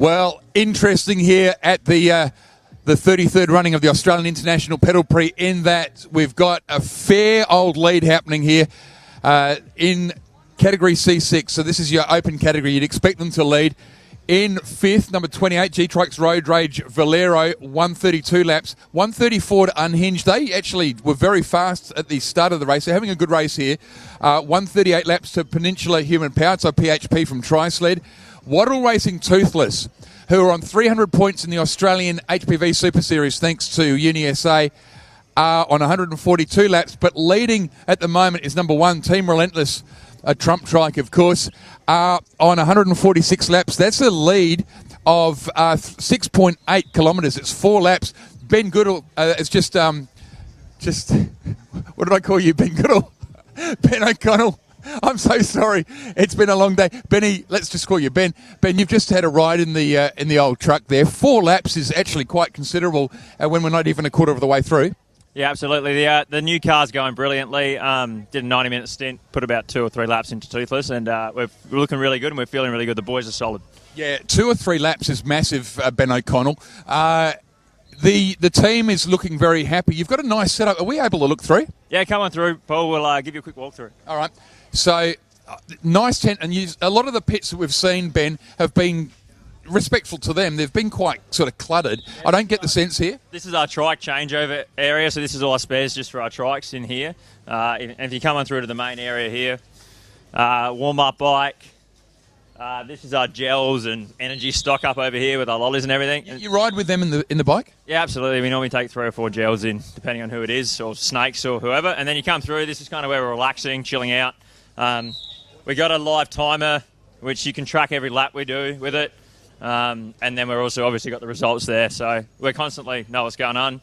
Well, interesting here at the 33rd running of the Australian International Pedal Prix, in that we've got a fair old lead happening here in category C6. So this is your open category. You'd expect them to lead. In fifth, number 28, G-Trike's Road Rage Valero, 132 laps, 134 to Unhinged. They actually were very fast at the start of the race. They're having a good race here. 138 laps to Peninsula Human Powered, so PHP from Tri-Sled. Wattle Racing Toothless, who are on 300 points in the Australian HPV Super Series, thanks to UniSA, are on 142 laps, but leading at the moment is number 1, Team Relentless, a Trump trike, of course, on 146 laps. That's a lead of 6.8 kilometres. It's 4 laps. Ben Goodall is just what did I call you, Ben Goodall? Ben O'Connell. I'm so sorry. It's been a long day. Benny, let's just call you Ben. Ben, you've just had a ride in the old truck there. 4 laps is actually quite considerable when we're not even a quarter of the way through. Yeah, absolutely. The new car's going brilliantly. Did a 90-minute stint, put about 2 or 3 laps into Toothless, and we're looking really good and we're feeling really good. The boys are solid. Yeah, 2 or 3 laps is massive, Ben O'Connell. The team is looking very happy. You've got a nice setup. Are we able to look through? Yeah, come on through. Paul will give you a quick walkthrough. All right. So, nice tent. And a lot of the pits that we've seen, Ben, have been respectful to them. They've been quite sort of cluttered. I don't get the sense here. This is our trike changeover area, so this is all our spares just for our trikes in here. And if you come on through to the main area here, warm-up bike. This is our gels and energy stock up over here with our lollies and everything. You ride with them in the bike? Yeah, absolutely. We normally take 3 or 4 gels in, depending on who it is, or snakes or whoever. And then you come through. This is kind of where we're relaxing, chilling out. We got a live timer, which you can track every lap we do with it. And then we're also obviously got the results there. So we're constantly know what's going on.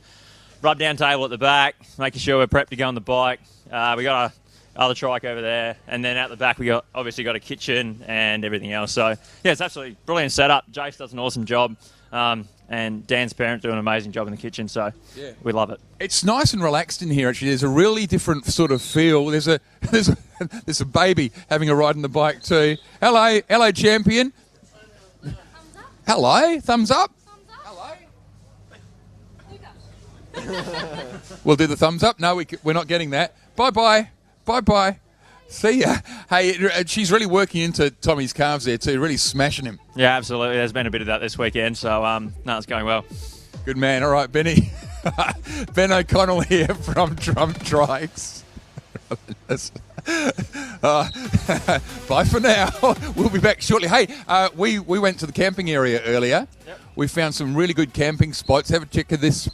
Rub down table at the back, making sure we're prepped to go on the bike. We got our other trike over there, and then out the back we obviously got a kitchen and everything else. So yeah, it's absolutely brilliant setup. Jace does an awesome job, and Dan's parents do an amazing job in the kitchen. So yeah, we love it. It's nice and relaxed in here. Actually, there's a really different sort of feel. There's a baby having a ride on the bike too. Hello, champion. Hello, thumbs up. Hello. We'll do the thumbs up. No, we're not getting that. Bye-bye. Bye-bye. See ya. Hey, she's really working into Tommy's calves there too, really smashing him. Yeah, absolutely. There's been a bit of that this weekend, so no, it's going well. Good man. All right, Benny. Ben O'Connell here from Trump Trikes. Bye for now. We'll be back shortly. Hey, we went to the camping area earlier. Yep. We found some really good camping spots. Have a check of this.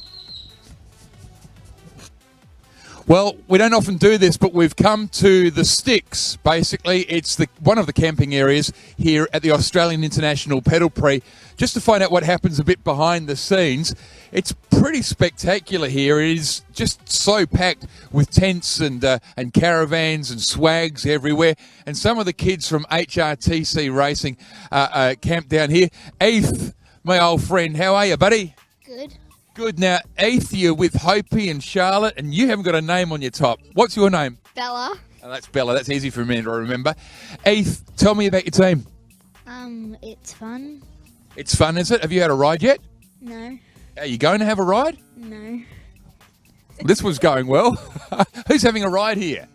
Well, we don't often do this, but we've come to the Sticks. Basically, it's one of the camping areas here at the Australian International Pedal Prix, just to find out what happens a bit behind the scenes. It's pretty spectacular here. It is just so packed with tents and caravans and swags everywhere. And some of the kids from HRTC Racing camped down here. Eith, my old friend, how are you, buddy? Good. Good. Now, Eith, you're with Hopi and Charlotte, and you haven't got a name on your top. What's your name? Bella. Oh, that's Bella. That's easy for me to remember. Eith, tell me about your team. It's fun. It's fun, is it? Have you had a ride yet? No. Are you going to have a ride? No. This was going well. Who's having a ride here?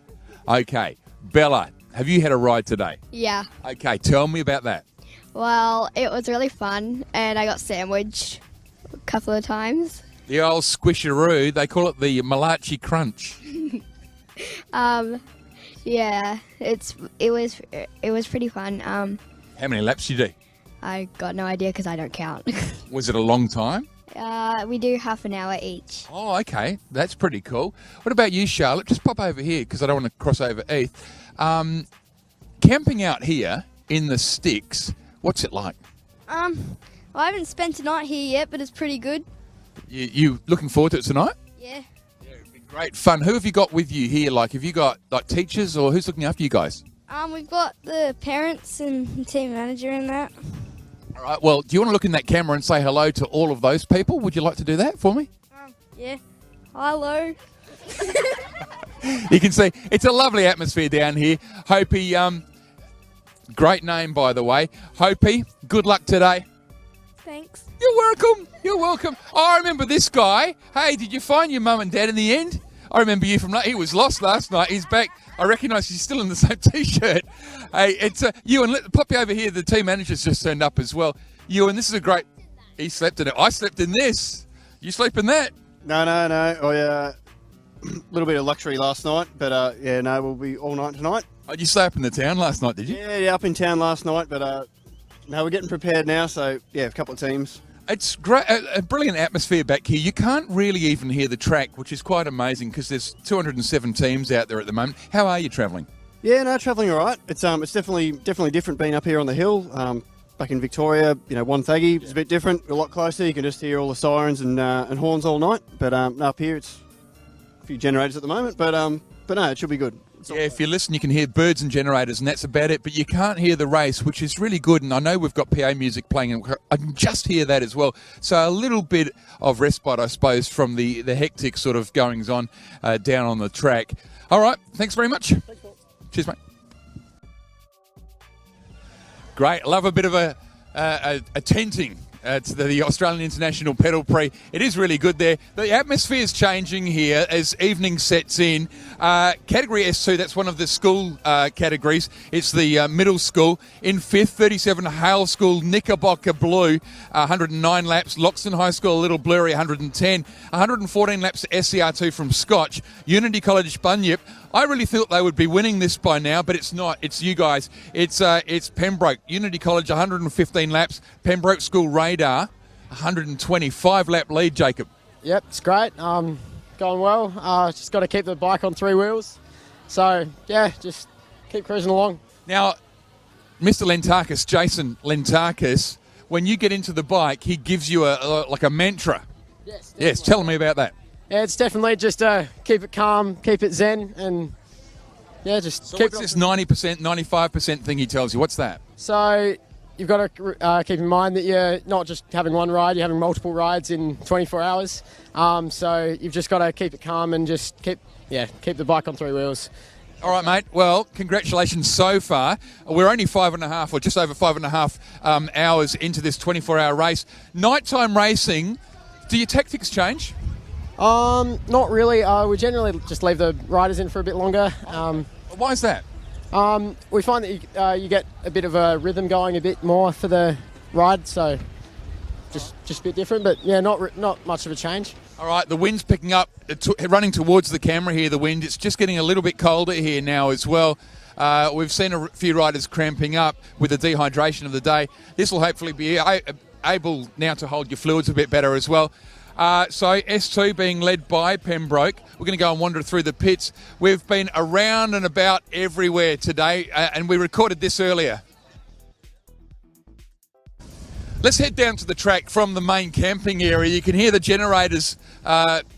Okay. Bella, have you had a ride today? Yeah. Okay, tell me about that. Well, it was really fun, and I got sandwiched a couple of times. The old squisheroo. They call it the Malachi Crunch. Yeah, it was pretty fun. How many laps did you do? I got no idea because I don't count. Was it a long time? We do half an hour each. Oh, okay. That's pretty cool. What about you, Charlotte? Just pop over here because I don't want to cross over Eith. Camping out here in the Sticks, what's it like? Well, I haven't spent a night here yet, but it's pretty good. You looking forward to it tonight? Yeah. Yeah, it'll be great fun. Who have you got with you here? Like, have you got like teachers or who's looking after you guys? We've got the parents and team manager and that. All right. Well, do you want to look in that camera and say hello to all of those people? Would you like to do that for me? Yeah. Hello. You can see it's a lovely atmosphere down here. Hopi, great name by the way. Hopi, good luck today. thanks. You're welcome. You're welcome. Oh, I remember this guy. Hey, did you find your mum and dad in the end? I remember you from... He was lost last night. He's back. I recognise he's still in the same T-shirt. Hey, it's Ewan. Pop you over here. The team manager's just turned up as well. Ewan, this is a great... He slept in it. I slept in this. You sleep in that? No. A little bit of luxury last night, but we'll be all night tonight. Oh, you stay up in the town last night, did you? Yeah, up in town last night, but no, we're getting prepared now. So yeah, a couple of teams. It's great, a brilliant atmosphere back here. You can't really even hear the track, which is quite amazing because there's 207 teams out there at the moment. How are you travelling? Yeah, no, travelling all right. It's definitely different being up here on the hill. Back in Victoria, Wonthaggi is a bit different, a lot closer. You can just hear all the sirens and horns all night. But up here, it's a few generators at the moment. But no, it should be good. Yeah, if you listen, you can hear birds and generators, and that's about it. But you can't hear the race, which is really good. And I know we've got PA music playing, and I can just hear that as well. So a little bit of respite, I suppose, from the hectic sort of goings on down on the track. All right, thanks very much. Thanks, Paul. Cheers, mate. Great. Love a bit of a tenting. It's the Australian International Pedal Prix. It is really good there. The atmosphere is changing here as evening sets in. Category S2, that's one of the school categories. It's the middle school. In fifth, 37 Hale School, Knickerbocker Blue, 109 laps. Loxton High School, a little blurry, 110. 114 laps to SCR2 from Scotch. Unity College Bunyip. I really thought they would be winning this by now, but it's not. It's you guys. It's Pembroke. Unity College, 115 laps. Pembroke School Radar, 125-lap lead, Jacob. Yep, it's great. Going well. Just got to keep the bike on three wheels. So, yeah, just keep cruising along. Now, Mr. Lentakis, Jason Lentakis, when you get into the bike, he gives you a mantra. Yes, tell me about that. Yeah, it's definitely just keep it calm, keep it zen, and yeah, just so keep what's this 90%, 95% thing he tells you? What's that? So you've got to keep in mind that you're not just having one ride, you're having multiple rides in 24 hours. So you've just got to keep it calm and just keep the bike on three wheels. All right, mate. Well, congratulations so far. We're only 5.5 or just over 5.5 hours into this 24-hour race. Nighttime racing, do your tactics change? Not really. We generally just leave the riders in for a bit longer. Why is that? We find that you get a bit of a rhythm going a bit more for the ride, so just a bit different, but yeah, not much of a change. All right, the wind's picking up, running towards the camera here, the wind. It's just getting a little bit colder here now as well. We've seen a few riders cramping up with the dehydration of the day. This will hopefully be able now to hold your fluids a bit better as well. So S2 being led by Pembroke. We're going to go and wander through the pits. We've been around and about everywhere today, and we recorded this earlier. Let's head down to the track from the main camping area. You can hear the generators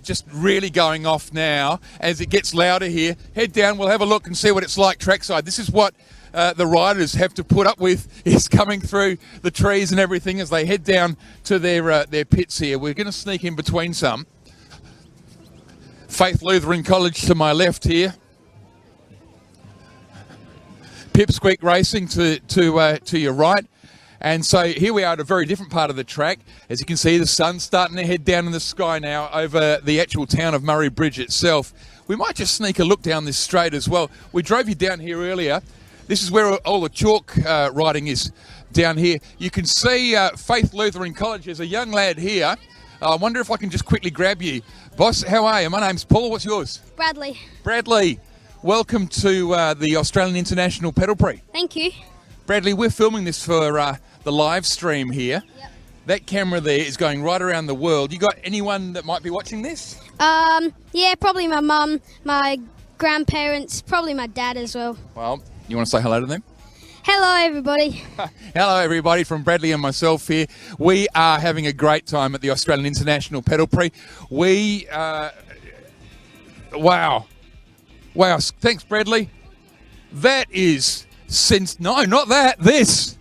just really going off now as it gets louder here. Head down, we'll have a look and see what it's like trackside. This is what the riders have to put up with, is coming through the trees and everything as they head down to their pits here. We're going to sneak in between some. Faith Lutheran College to my left here. Pipsqueak Racing to your right. And so here we are at a very different part of the track. As you can see, the sun's starting to head down in the sky now over the actual town of Murray Bridge itself. We might just sneak a look down this straight as well. We drove you down here earlier. This is where all the chalk riding is down here. You can see Faith Lutheran College. There's a young lad here. I wonder if I can just quickly grab you. Boss, how are you? My name's Paul. What's yours? Bradley. Bradley. Welcome to the Australian International Pedal Prix. Thank you. Bradley, we're filming this for the live stream here. Yep. That camera there is going right around the world. You got anyone that might be watching this? Yeah, probably my mum, my grandparents, probably my dad as well. Well, you want to say hello to them? Hello, everybody. Hello, everybody, from Bradley and myself here. We are having a great time at the Australian International Pedal Prix. We, wow. Thanks, Bradley. That is, no, not that, this.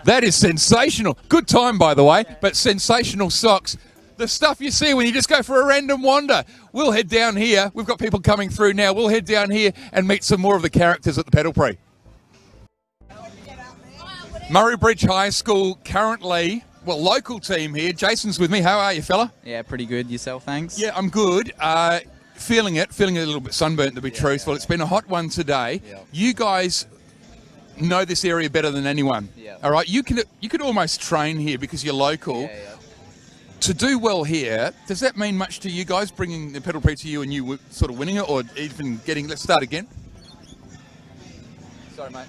That is sensational. Good time, by the way, but sensational socks. The stuff you see when you just go for a random wander. We'll head down here. We've got people coming through now. We'll head down here and meet some more of the characters at the Pedal Prix. Murray Bridge High School currently, well, local team here. Jason's with me. How are you, fella? Yeah, pretty good. Yourself, thanks. Yeah, I'm good. Feeling it a little bit sunburnt, to be truthful. It's been a hot one today. Yeah. You guys know this area better than anyone. Yeah. All right, you could almost train here because you're local. Yeah. To do well here, does that mean much to you guys, bringing the Pedal Prix to you and you sort of winning it, or even getting, let's start again. Sorry, mate.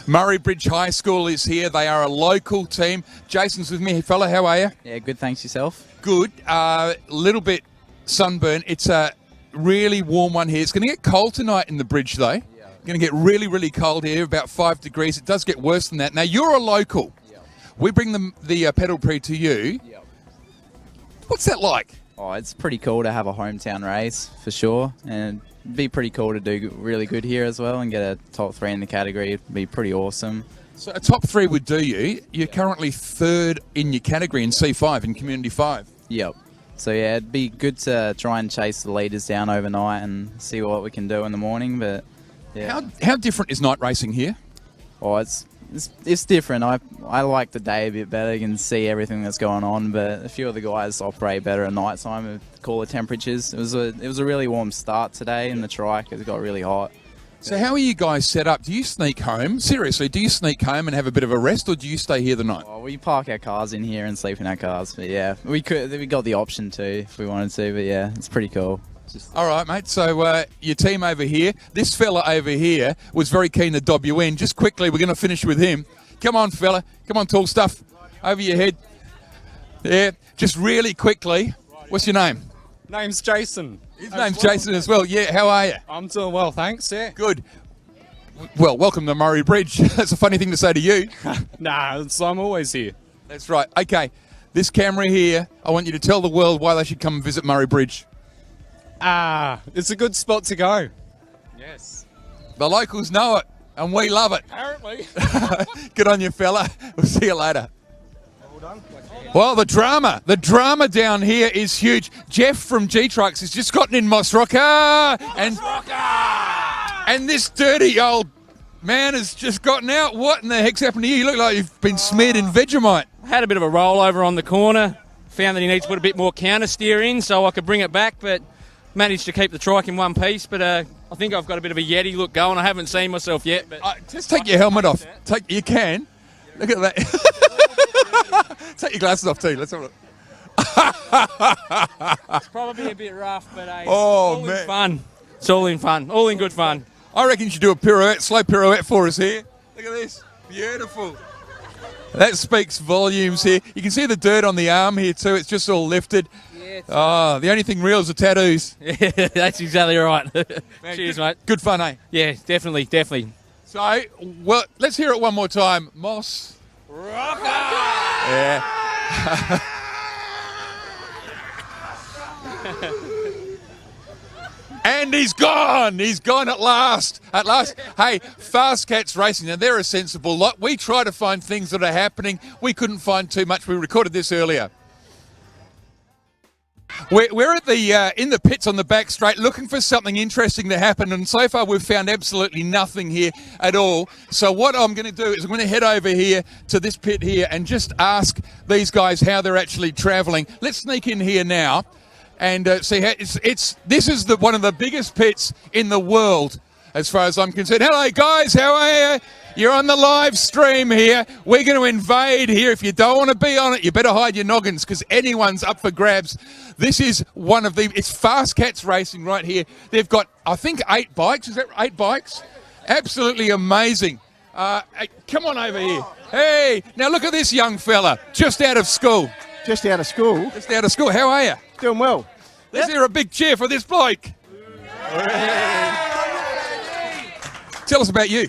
Murray Bridge High School is here. They are a local team. Jason's with me. Hey, fella, how are you? Yeah, good, thanks. Yourself? Good. Little bit sunburn. It's a really warm one here. It's going to get cold tonight in the bridge, though. Yeah. Going to get really, really cold here, about 5 degrees. It does get worse than that. Now, you're a local. We bring the Pedal Prix to you. Yep. What's that like? Oh, it's pretty cool to have a hometown race, for sure. And it'd be pretty cool to do really good here as well and get a top 3 in the category. It'd be pretty awesome. So a top 3 would do you. You're currently 3rd in your category in C5, in Community 5. Yep. So, yeah, it'd be good to try and chase the leaders down overnight and see what we can do in the morning. But, yeah. How different is night racing here? Oh, it's different. I like the day a bit better. You can see everything that's going on, but a few of the guys operate better at night time with cooler temperatures. It was a really warm start today in the trike. It got really hot. So how are you guys set up? Do you sneak home? Seriously, do you sneak home and have a bit of a rest, or do you stay here the night? Oh, we park our cars in here and sleep in our cars. But yeah, we got the option to if we wanted to. But yeah, it's pretty cool. All right, mate. So your team over here, this fella over here was very keen to dob you in. Just quickly, we're going to finish with him. Come on, fella. Come on, tall stuff. Over your head. Yeah. Just really quickly. What's your name? Name's Jason. His name's Jason as well. Yeah. How are you? I'm doing well, thanks. Yeah. Good. Well, welcome to Murray Bridge. That's a funny thing to say to you. Nah, I'm always here. That's right. Okay. This camera here, I want you to tell the world why they should come and visit Murray Bridge. It's a good spot to go. Yes. The locals know it, and we love it. Apparently. Good on you, fella. We'll see you later. Well, the drama down here is huge. Jeff from G-Trucks has just gotten in Moss Rocker, and this dirty old man has just gotten out. What in the heck's happened to you? You look like you've been smeared in Vegemite. Had a bit of a rollover on the corner. Found that he needs to put a bit more counter steer in so I could bring it back, but managed to keep the trike in one piece. But I think I've got a bit of a Yeti look going. I haven't seen myself yet. But just take your helmet off. You can. Look at that. Take your glasses off too. Let's have a look. It's probably a bit rough, but all in fun. It's all in fun. All in good fun. I reckon you should do a pirouette, slow pirouette for us here. Look at this. Beautiful. That speaks volumes here. You can see the dirt on the arm here too. It's just all lifted. Yeah, the only thing real is the tattoos. Yeah, that's exactly right. Man, cheers, mate. Good fun, eh? Yeah, definitely. So, well, let's hear it one more time. Moss Rocker! Yeah. And he's gone. He's gone at last. At last. Hey, Fast Cats Racing. Now, they're a sensible lot. We try to find things that are happening. We couldn't find too much. We recorded this earlier. We're at the in the pits on the back straight looking for something interesting to happen, and so far we've found absolutely nothing here at all. So what I'm going to do is I'm going to head over here to this pit here and just ask these guys how they're actually travelling. Let's sneak in here now and see how this is one of the biggest pits in the world as far as I'm concerned. Hello guys, how are you? You're on the live stream here. We're going to invade here. If you don't want to be on it, you better hide your noggins because anyone's up for grabs. This is it's Fast Cats Racing right here. They've got, I think, 8 bikes. Is that 8 bikes? Absolutely amazing. Come on over here. Hey, now look at this young fella, just out of school. Just out of school? Just out of school. How are you? Doing well. Let's hear a big cheer for this bloke. Tell us about you.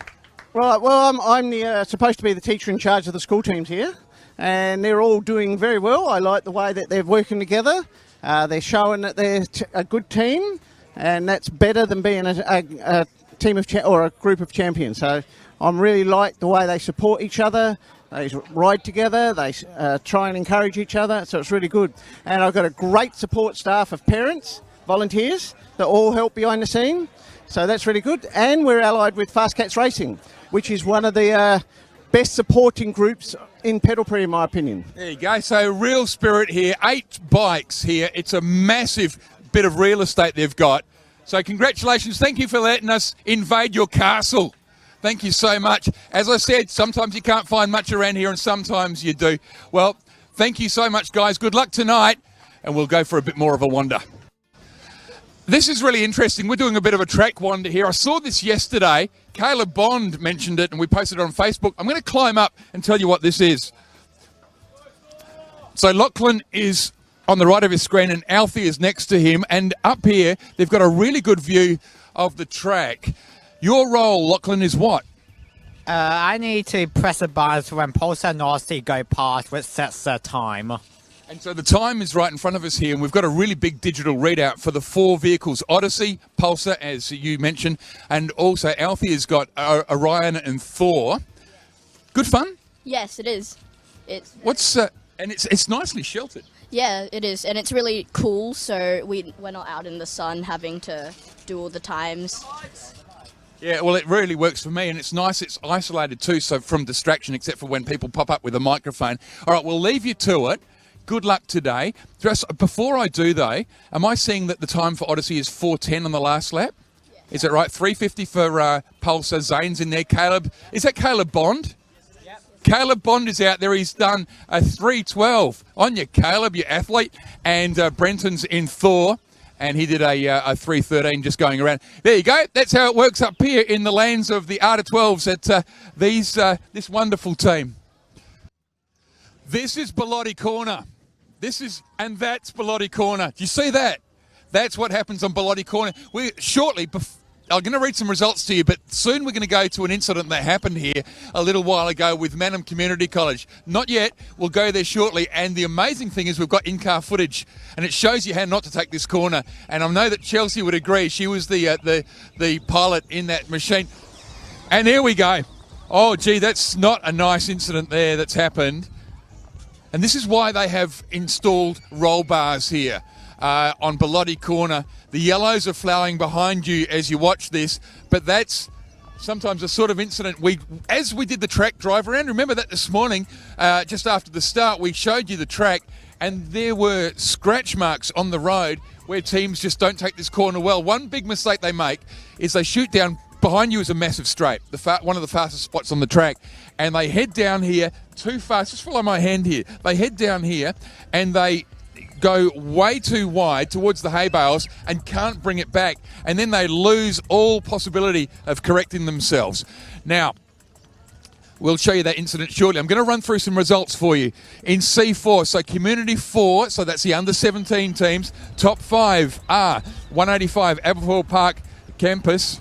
Right, well, I'm supposed to be the teacher in charge of the school teams here, and they're all doing very well. I like the way that they're working together. They're showing that they're a good team, and that's better than being a team of or a group of champions. So I really like the way they support each other. They ride together. They try and encourage each other. So it's really good. And I've got a great support staff of parents, volunteers that all help behind the scene. So that's really good. And we're allied with Fast Cats Racing, which is one of the best supporting groups in Pedal Prix, in my opinion. There you go. So real spirit here. 8 bikes here. It's a massive bit of real estate they've got. So congratulations. Thank you for letting us invade your castle. Thank you so much. As I said, sometimes you can't find much around here and sometimes you do. Well, thank you so much, guys. Good luck tonight. And we'll go for a bit more of a wander. This is really interesting. We're doing a bit of a track wander here. I saw this yesterday. Caleb Bond mentioned it and we posted it on Facebook. I'm going to climb up and tell you what this is. So Lachlan is on the right of his screen and Alfie is next to him. And up here, they've got a really good view of the track. Your role, Lachlan, is what? I need to press a button when Pulsar and Nasty go past, which sets the time. And so the time is right in front of us here, and we've got a really big digital readout for the 4 vehicles, Odyssey, Pulsar, as you mentioned, and also Alfie has got Orion and Thor. Good fun? Yes, it is. It's and it's nicely sheltered. Yeah, it is, and it's really cool. So we're not out in the sun having to do all the times. Yeah, well, it really works for me, and it's nice. It's isolated too, so from distraction, except for when people pop up with a microphone. All right, we'll leave you to it. Good luck today. Just before I do, though, am I seeing that the time for Odyssey is 4:10 on the last lap? Yes. Is it right? 3:50 for Pulsar. Zane's in there. Caleb, is that Caleb Bond? Yep. Caleb Bond is out there. He's done a 3:12. On you, Caleb, you athlete. And Brenton's in Thor, and he did a 3:13 just going around. There you go. That's how it works up here in the lands of the Art of 12s at this wonderful team. This is Pilate Corner. And that's Pilate Corner. Do you see that? That's what happens on Pilate Corner. I'm going to read some results to you, but soon we're going to go to an incident that happened here a little while ago with Mannum Community College. Not yet. We'll go there shortly. And the amazing thing is we've got in-car footage, and it shows you how not to take this corner. And I know that Chelsea would agree. She was the pilot in that machine. And there we go. Oh, gee, that's not a nice incident there that's happened. And this is why they have installed roll bars here on Pilate Corner. The yellows are flowering behind you as you watch this, but that's sometimes a sort of incident. As we did the track drive around, remember that this morning, just after the start, we showed you the track, and there were scratch marks on the road where teams just don't take this corner well. One big mistake they make is they shoot down. Behind you is a massive straight, one of the fastest spots on the track, and they head down here too fast. Just follow my hand here. They head down here and they go way too wide towards the hay bales and can't bring it back, and then they lose all possibility of correcting themselves. Now, we'll show you that incident shortly. I'm going to run through some results for you. In C4, so Community 4, so that's the under-17 teams. Top 5 are 185 Aberfoyle Park Campus,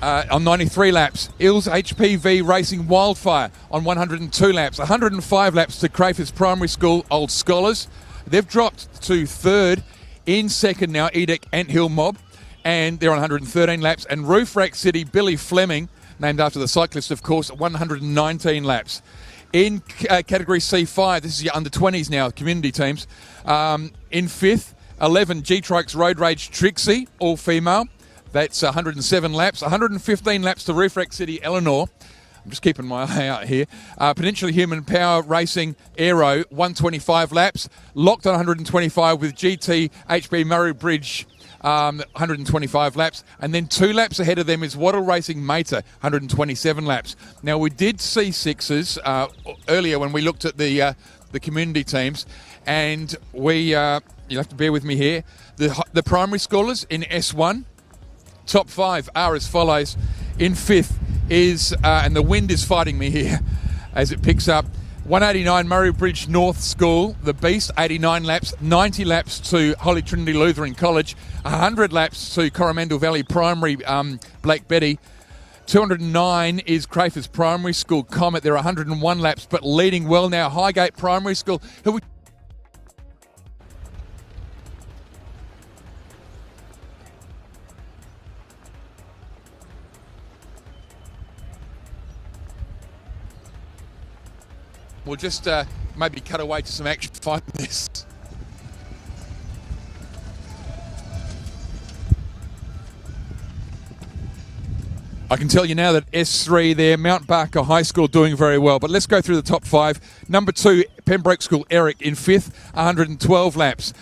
on 93 laps. Ills HPV Racing Wildfire on 102 laps. 105 laps to Crafers Primary School Old Scholars. They've dropped to third. In second now, Edic Anthill Mob, and they're on 113 laps. And Roof Rack City Billy Fleming, named after the cyclist, of course, 119 laps. In category C5, this is your under-20s now, community teams. In fifth, 11 G-Trikes Road Rage Trixie, all female. That's 107 laps. 115 laps to Roof Rack City Eleanor. I'm just keeping my eye out here. Peninsula Human Power Racing Aero, 125 laps. Locked on 125 with GT HB Murray Bridge, 125 laps. And then 2 laps ahead of them is Waddle Racing Mater, 127 laps. Now, we did see sixes earlier when we looked at the community teams. And you'll have to bear with me here. The primary schoolers in S1, top 5 are as follows. In fifth is, and the wind is fighting me here as it picks up, 189 Murray Bridge North School, The Beast, 89 laps, 90 laps to Holy Trinity Lutheran College, 100 laps to Coromandel Valley Primary Blake Betty, 209 is Crafers Primary School Comet. There are 101 laps, but leading well now, Highgate Primary School, who we'll just maybe cut away to some action. Find this. I can tell you now that S3 there, Mount Barker High School, doing very well. But let's go through the top 5. Number 2, Pembroke School, Eric in 5th, 112 laps.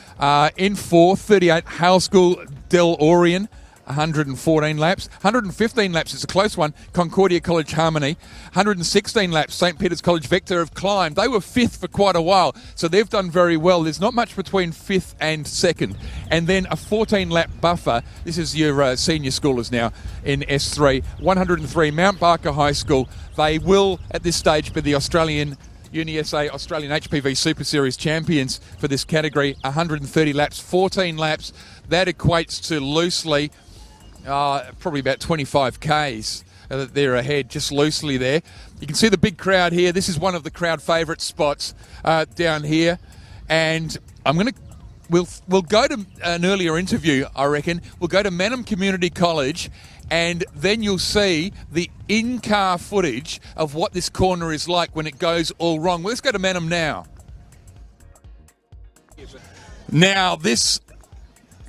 In 4th, 38, Hale School, Del Orion, 114 laps. 115 laps is a close one, Concordia College Harmony. 116 laps, St. Peter's College Vector have climbed. They were 5th for quite a while, so they've done very well. There's not much between 5th and 2nd. And then a 14-lap buffer. This is your senior schoolers now in S3. 103, Mount Barker High School. They will, at this stage, be the Australian UniSA Australian HPV Super Series champions for this category. 130 laps, 14 laps. That equates to loosely probably about 25 Ks that they're ahead, just loosely there. You can see the big crowd here. This is one of the crowd favourite spots down here. And we'll go to an earlier interview, I reckon. We'll go to Mannum Community College, and then you'll see the in-car footage of what this corner is like when it goes all wrong. Let's go to Mannum now. Now, this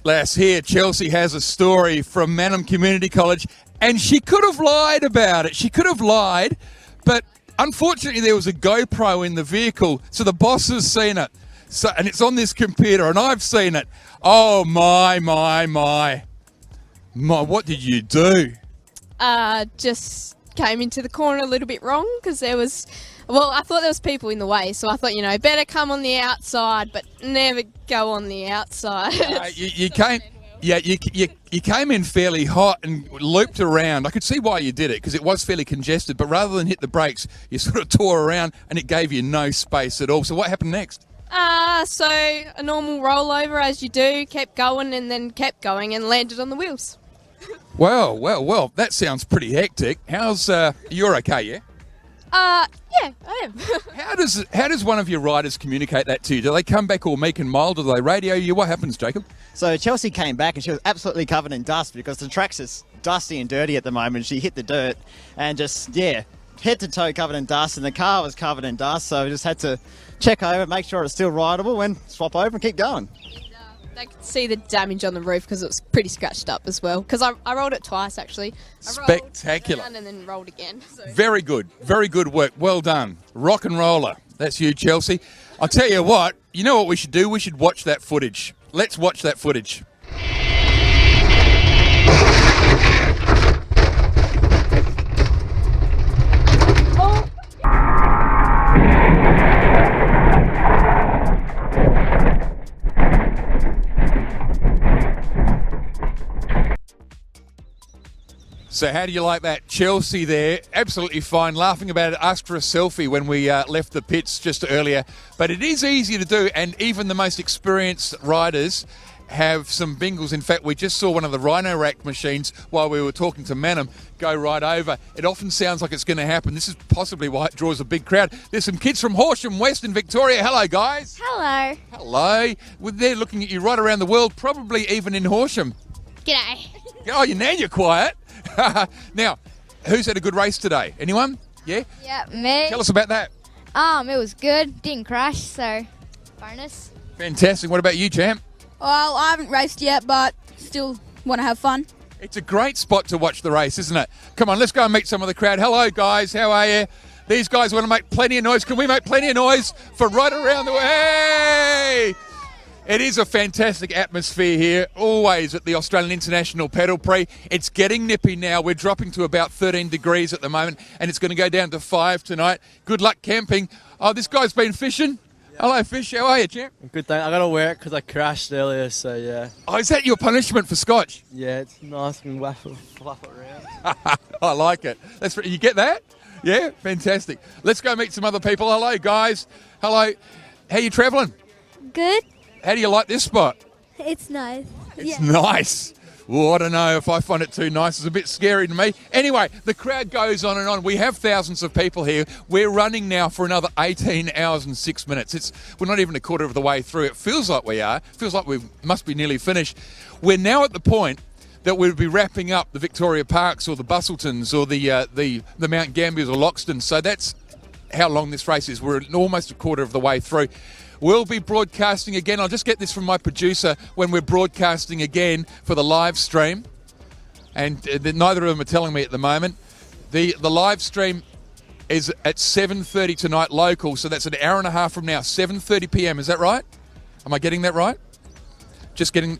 lass here, Chelsea, has a story from Mannum Community College, and she could have lied about it. She could have lied, but unfortunately there was a GoPro in the vehicle, so the boss has seen it. So, and it's on this computer, and I've seen it. Oh, my. What did you do? Just came into the corner a little bit wrong because there was... Well, I thought there was people in the way, so I thought, better come on the outside, but never go on the outside. You came... Yeah, you came in fairly hot and looped around. I could see why you did it, because it was fairly congested, but rather than hit the brakes, you sort of tore around and it gave you no space at all. So what happened next? So a normal rollover as you do, kept going and then kept going and landed on the wheels. Well, that sounds pretty hectic. How's, you're okay, yeah? Yeah, I am. How does one of your riders communicate that to you? Do they come back all meek and mild? Do they radio you? What happens, Jacob? So Chelsea came back and she was absolutely covered in dust because the track's is dusty and dirty at the moment. She hit the dirt and just, head to toe covered in dust, and the car was covered in dust, so we just had to check over, make sure it's still rideable, and swap over and keep going. They could see the damage on the roof because it was pretty scratched up as well. Because I rolled it twice, actually. Spectacular. I rolled and then rolled again. So. Very good work. Well done. Rock and roller. That's you, Chelsea. I'll tell you what we should do? We should watch that footage. Let's watch that footage. So how do you like that? Chelsea there, absolutely fine, laughing about it, asked for a selfie when we left the pits just earlier. But it is easy to do, and even the most experienced riders have some bingles. In fact, we just saw one of the Rhino Rack machines while we were talking to Mannum go right over. It often sounds like it's going to happen. This is possibly why it draws a big crowd. There's some kids from Horsham West in Victoria. Hello, guys. Hello. Hello. Well, they're looking at you right around the world, probably even in Horsham. G'day. Oh, now you're quiet. Now, who's had a good race today? Anyone? Yeah? Yeah, me. Tell us about that. It was good. Didn't crash, so bonus. Fantastic. What about you, champ? Well, I haven't raced yet, but still want to have fun. It's a great spot to watch the race, isn't it? Come on, let's go and meet some of the crowd. Hello, guys. How are you? These guys want to make plenty of noise. Can we make plenty of noise for right around the way? Hey! It is a fantastic atmosphere here, always at the Australian International Pedal Prix. It's getting nippy now. We're dropping to about 13 degrees at the moment, and it's going to go down to 5 tonight. Good luck camping. Oh, this guy's been fishing. Yeah. Hello, Fish. How are you, champ? Good, thanks. I got to work because I crashed earlier, so yeah. Oh, is that your punishment for Scotch? Yeah, it's nice and fluff it around. I like it. You get that? Yeah, fantastic. Let's go meet some other people. Hello, guys. Hello. How you travelling? Good. How do you like this spot? It's nice. It's nice. Well, I don't know if I find it too nice. It's a bit scary to me. Anyway, the crowd goes on and on. We have thousands of people here. We're running now for another 18 hours and 6 minutes. We're not even a quarter of the way through. It feels like we are. It feels like we must be nearly finished. We're now at the point that we'll be wrapping up the Victoria Parks or the Bustletons or the Mount Gambiers or Loxton. So that's how long this race is. We're almost a quarter of the way through. We'll be broadcasting again. I'll just get this from my producer when we're broadcasting again for the live stream. and neither of them are telling me at the moment. The live stream is at 7:30 tonight local, so that's an hour and a half from now, 7:30 p.m. Is that right? Am I getting that right?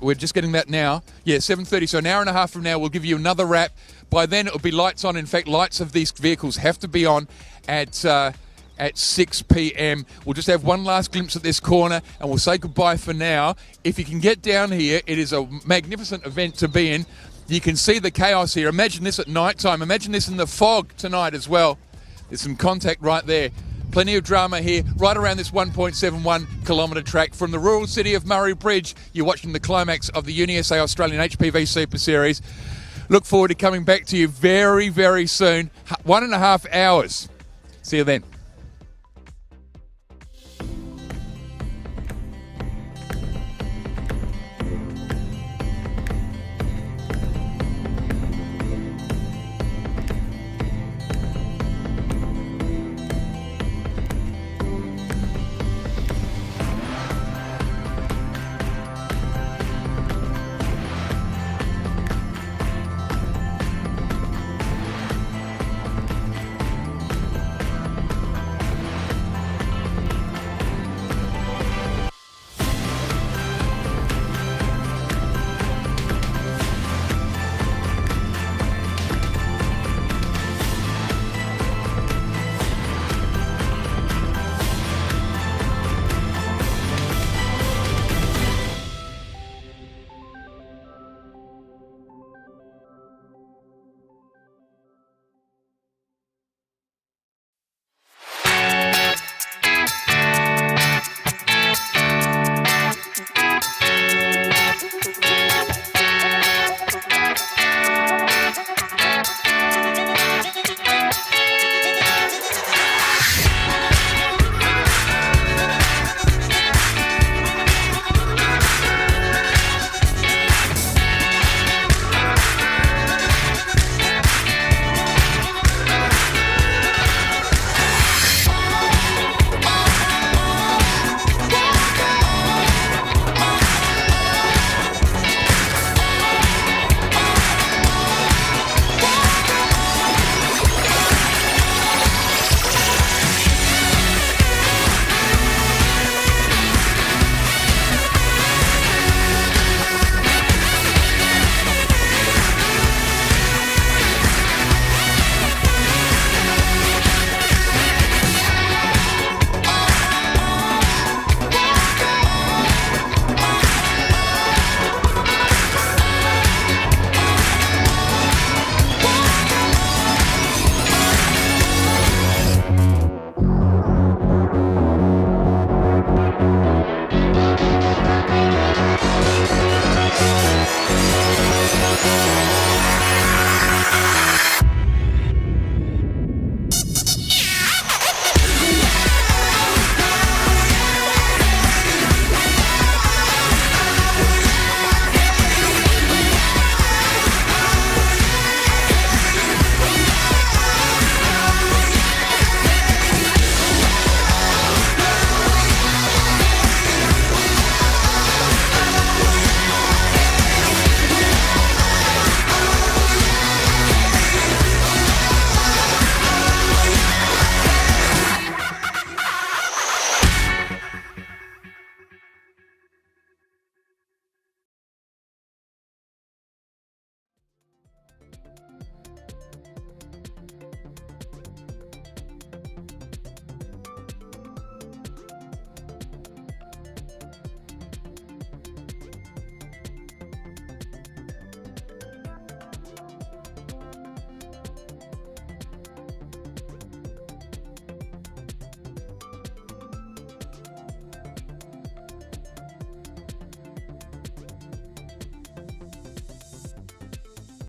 We're just getting that now. Yeah, 7:30. So an hour and a half from now, we'll give you another wrap. By then, it'll be lights on. In fact, lights of these vehicles have to be on at 6 p.m. We'll just have one last glimpse at this corner, and we'll say goodbye for now. If you can get down here, it is a magnificent event to be in. You can see the chaos here. Imagine this at night time. Imagine this in the fog tonight as well. There's some contact right there. Plenty of drama here, right around this 1.71 kilometre track. From the rural city of Murray Bridge, you're watching the climax of the UniSA Australian HPV Super Series. Look forward to coming back to you very, very soon. 1.5 hours. See you then.